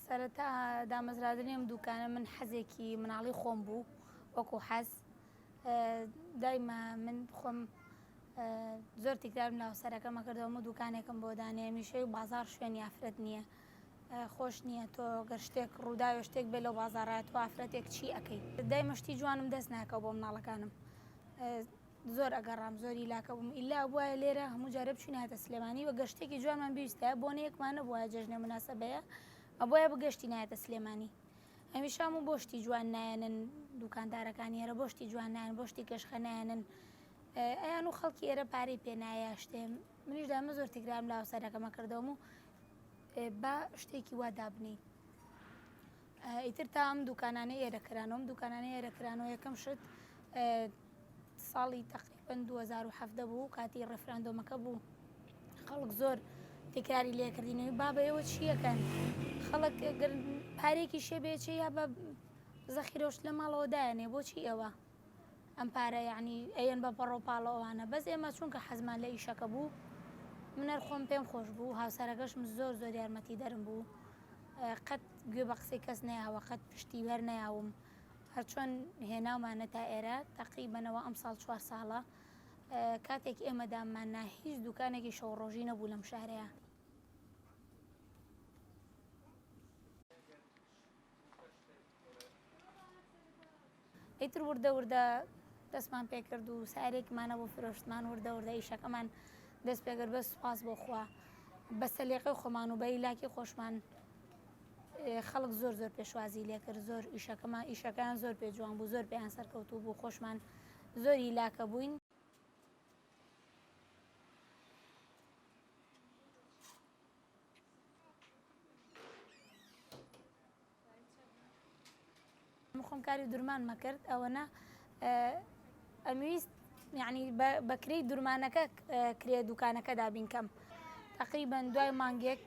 سەرەتا دامەزراندنی ئەم دوکانە من حەزێکی مناڵی خۆم بوو وەکو حەز دایما من خۆم زۆر تکرارم لاو سەرەکەمە کردەوە دوکانێکم بۆ دانێ هەمیشەی بازاڕ شوێنی ئافرەت نییە خۆش نییە تۆ گەر شتێک ڕووداوە شتێک بێ لەو بازاڕات تۆ ئافرەتێک چی ئەەکەی دایمە شتی جوانم دەست ناکەو بۆ مناڵەکانم زۆر ئەگەڕام زۆری لاکە بووم ئیلا بواە لێرە هەموو جارە بچیناتە سلێمانی وە گەشتێکی جوانمان بیستە بۆنەیەکمانە بواە جەژنێ مناسەبەیە ئەبۆیە بگەشتی نایەتە سلێمانی هەمیشام و بۆشتی جوان نایەنن دوکاندارەکانی ئێرە بۆشتی جوان نایەن بۆشتی گەشخە نایەنن ئەیان و خەڵکی ئێرە پارەی پێنایە شتێم منیش دامە زۆر تکرارم لاو سەرەکەمە کردەوەم و با شتێکی وا دابنی ئیتر تا ئەم دوکانانەی ئێرەکرانەوەم دوکانانەی ئێرەکرانەوە یەکەم شت ساڵی تقریبەن 2017 بوو کاتی ڕێفراندۆمەکە بوو خەڵک زۆر تکراری لێکردینەوەی بابەیەوە چیەکەن خەڵک پارێکی شێبێچێ یا بە زەخیرۆشت لە ماڵەوە دایەنێ بۆچی ئەوە ئەم پارە یعنی ئەیەن بە پەڕۆپاڵەوانە بەس ئێمە چونکە حەزمان لە ئیشەکە بوو منەر خۆم پێم خۆش بوو هاوسەرەکەشم زۆر زۆر یارمەتی دەرم بوو قەت گوێ بە قسەی کەس نەیاوە قەت پشتی وەر نەیاوم هەرچۆن هێناومانە تا ئێرە تەقریبەنەوە ئەم ساڵ 4 ساڵە کاتێک ئێمە داماننا هیچ دوکانێکی شەوڕۆژی نەبوو لەم شارەیە ئیتر وردە وردە دەستمان پێکرد و سارێکمانە بۆ فرۆشتمان وردە وردە ئیشەکەمان دەست پێگەر بە سوپاس بۆ خوا بە سەلیقەی خۆمان و بە ئیلاکی خۆشمان خەڵک زۆر زۆر پێشوازی لێکرد زۆر ئیشەکان زۆر پێ جوان بوو زۆر پێیان سەرکەوتوو بوو خۆشمان زۆری لاکە بووین خۆم کاری دورمانمە کرد ئەوەنە ئەمویست یعنی بەکرەی دورمانەکە کرێ دوکانەکە دابینکەم تقریبەن دوای مانگێک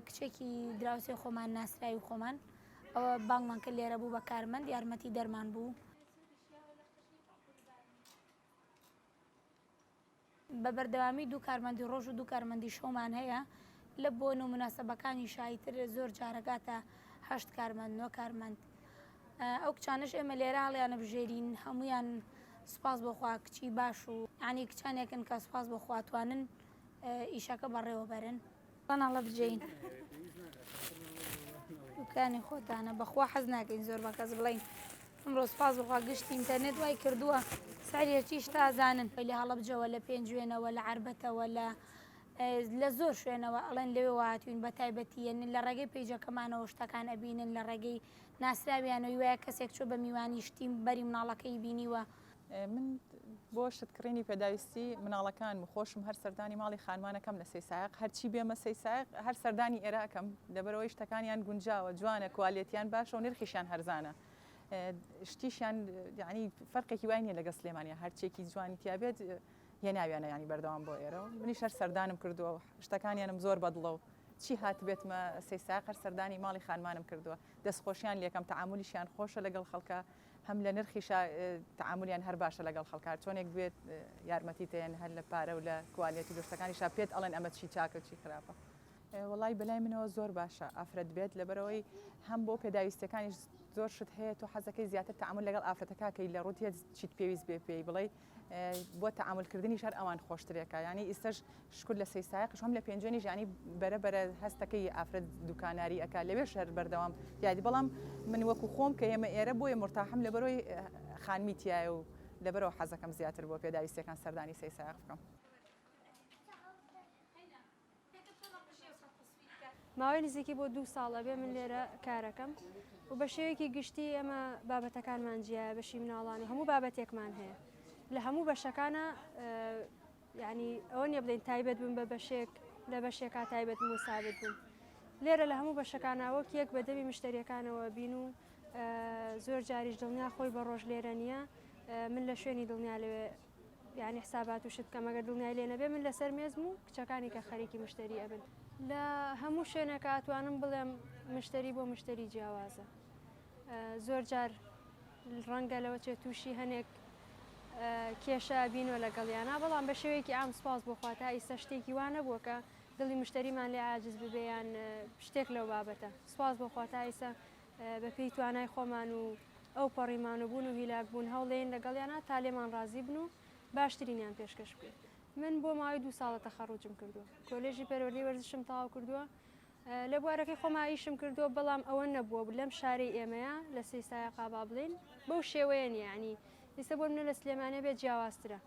کچێکی دراوسێ خۆمان ناسراوی خۆمان ئەوە بانگمان کرد لێرە بوو بە کارمەند یارمەتی دەرمان بوو بە بەردەوامی دوو کارمەندی ڕۆژ و دوو کارمەندی شەومان هەیە لە بۆن و مناسەبەکانی شایتر زۆر جارەگاتە 8 کارمەند 9 کارمەند ئەو کچانش ئێمە لێرە هەڵیانە بژێرین هەمویان سوپاس بۆخوا کچی باش و ینی کچانێکن کە سوپاس بۆخواتوانن ئیشەکە بەڕێوە بەرن بەناڵە بجێین دوکانی خۆتانە بەخوا حەز ناکەین زۆر بە کەس بڵین ئەمڕۆ سوپاس بۆخوا گشتی ئینتەرنێت وای کردووە ساریەکی شتازانن لە هەڵەبجەوە لە پێنجوێنەوە لە عربەتەوە لە زۆر شوێنەوە ئەڵێن لەوێ وهاتوین بە تایبەتیەن لە ڕێگەی پێیجەکەمانەوە شتەکان ئەبینن لە ڕێگەی ناسراویانەوەی وایە کەسێک چۆ بە میوانی شتیم بەری مناڵەکەی بینیوە من بۆ شتکڕینی پێداویستی مناڵەکان خۆشم هەر سەردانی ماڵی خانمانەکەم لە سەیسایق هەرچی بێمە سەیسایق هەر سەردانی ئێراکەم لەبەرەوەی شتەکانیان گونجاوە جوانە کوالیتیان باشە و نرخیشیان هەرزانە شتیشیان یعنی فەرقێکی وای نییە لەگە سلێمانیا هەرچێکی جوانی تیابێت هێناویانە ینی بەردەوام بۆ ئێرە منیش هەر سەردانم کردووە و شتەکانیانم زۆر بەدڵە و چی هات بێتمە سەیسایق هەر سەردانی ماڵی خانمانم کردووە دەستخۆشیان لێکم تەعاملیشیان خۆشە لەگەڵ خەڵکە هەم لە نرخیشە تەعاملیان هەر باشە لەگەڵ خەڵکار چۆنێک بێت یارمەتی تێن هەر لە پارە و لە کوالیەتی گشتەکانیشا پێت ئەڵێن ئەمە چی چاکە چی خراپە وڵی بەلای منەوە زۆر باشە ئافرەت بێت لەبەرەوەی هەم بۆ پێداویستەکانیش زۆر شت هەیە تۆ حەزەکەی زیاتر تەعامل لەگەڵ ئافرەتەکەی لە ڕوتیە چیت پێویست بێ پێی بڵێ بۆ تەعاملکردنی شەر ئەوان خۆشترێکە ینی ئیسەش شکر لە سەیسایقش هەم لە پێنجێنیش ینی بەرە هەستەکەی ئافرەت دوکاناری ئەکا لەوێ شەر بەردەوام یادی بەڵام من وەکو خۆم کە ئێمە ئێرە بۆیە مرتاحم لەبەرەوەی خانمیتیایە و لەبەرەوە حەزەکەم زیاتر بۆ پێداویستەکان سەردانی سەیسایق بکەم ماوەی نزیکی بۆ 2 ساڵە بێ من لێرە کارەکەم و بە شێوەیەکی گشتی ئەمە بابەتەکانمان جیایە بەشی مناڵانی هەموو بابەتێکمان هەیە لە هەموو بەشەکانە یعنی ئەوە نیە بڵێن تایبەت بن بە بەشێک لە بەشێکا تایبەت و سابت بوون لێرە لە هەموو بەشەکانەوە یەک بەدەمی مشتریەکانەوە بین و زۆر جاریش دڵنیا خۆی بە ڕۆژ لێرە نییە من لە شوێنی دڵنیا لەوێ یعنی حسابات و شت کەمەگەر دڵنیای لێ نەبێ من لەسەر مێزم و کچەکانی کە خەریکی مشتری ئەبن لە هەموو شوێنەکە ئەتوانم بڵێم مشتری بۆ مشتری جیاوازە زۆر جار ڕەنگە لەوە چێت تووشی هەنێک کێشە بینوە لەگەڵیانە بەڵام بە شێوەیەکی ئام سپاس بۆ خوا تا ئیستا شتێکی وانە بووە کە دڵی مشتریمان لێ عاجز ببێیان شتێک لەو بابەتە سواز بۆ خوا تا ئێستا بە پێی توانای خۆمان و ئەو پەڕیمان و بوون و هیلاک بوون هەوڵێن لەگەڵیانە تا لێمان ڕازی بن و باشترینیان پێشکەش بکەین من بۆ ماوەی 2 ساڵە تەخەڕوجم کردووە کۆلێژی پەروەردەی وەرزشم تەواو کردووە لە بوارەکەی خۆما ئیشم کردووە بەڵام ئەوە نەبووە لەم شارەی ئێمەیە لە سەیسایە قابا بڵێن بەو شێوەیە ینی ئێستا بۆ منە لە سلێمانە بێت جیاوازترە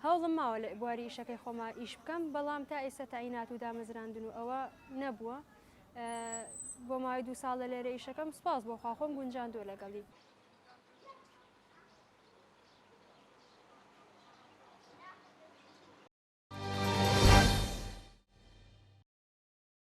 هەوڵم ماوە لە بواری ئیشەکەی خۆما ئیش بکەم بەڵام تا ئێستا تاعینات و دامەزراندن و ئەوە نەبووە بۆ ماوەی 2 ساڵ لە لێرە ئیشەکەم سپاس بۆ خوا خۆم گونجاندووە لەگەڵی